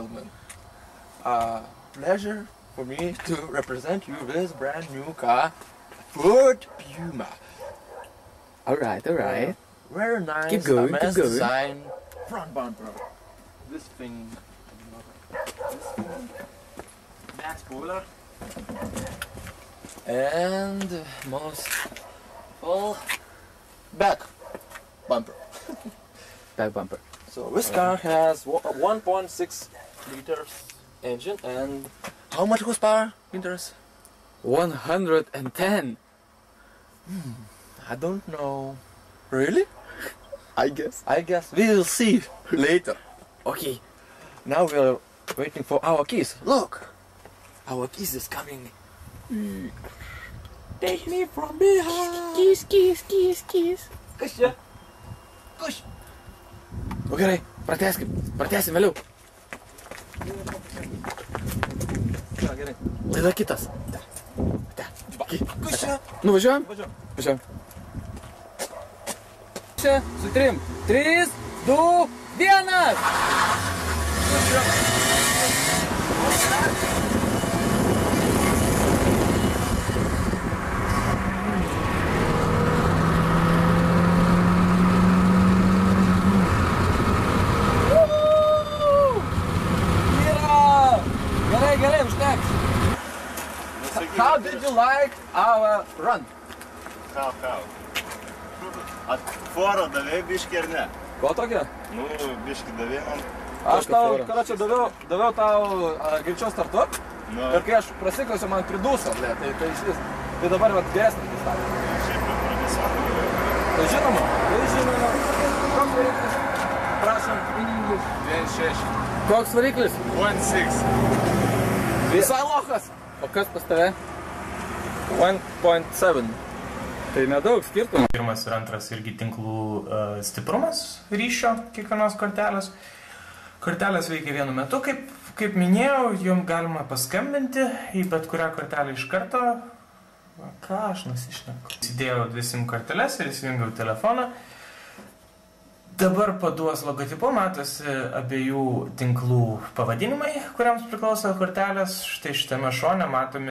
gentlemen, pleasure for me to represent you this brand new car, Ford Puma. Alright. Very nice, Keep going. design, front bumper. This thing, back spoiler, and most full back bumper. Back bumper. So this car has a 1.6 liters engine and how much horsepower liters? 110. I don't know. Really? I guess. I guess we will see later. Okay. Now we are waiting for our keys. Look! Our keys is coming. Take me from behind. Keys. Kas čia? Kas? O gerai, pratęsim vėliau. Na, gerai. Tada kitas. Kas čia? Nuvažiuojam? Važiuojam. Čia su 3. 3, 2, 1. Gerai, užteks. How did you like our run? How? Foro davėjai biškį ar ne? Ko tokia? Nu, biškį davėjai man. Aš tau, karočią, daviau tau greičiau startuot. Nu. Ir kai aš prasiklausiu, man pridūso, tai iš vis. Tai dabar vat geresnis pristatė. Šiaip jau pradėsam. Tai žinoma. Koks variklis? Prašom, in English. 1.6. Koks variklis? 1.6. Visai lochas. O kas pas tave? 1.7. Tai nedaug skirtumų. Pirmas ir antras irgi tinklų stiprumas ryšio kiekvienos kortelės. Kortelės veikia vienu metu, kaip minėjau, jom galima paskambinti į bet kurią kortelę iš karto. Ką aš nusišneku? Įsidėjau 2 SIM korteles ir įsijungiau telefoną. Dabar paduos logotipu matosi abiejų tinklų pavadinimai, kuriams priklauso kortelės. Štai šitame šone matomi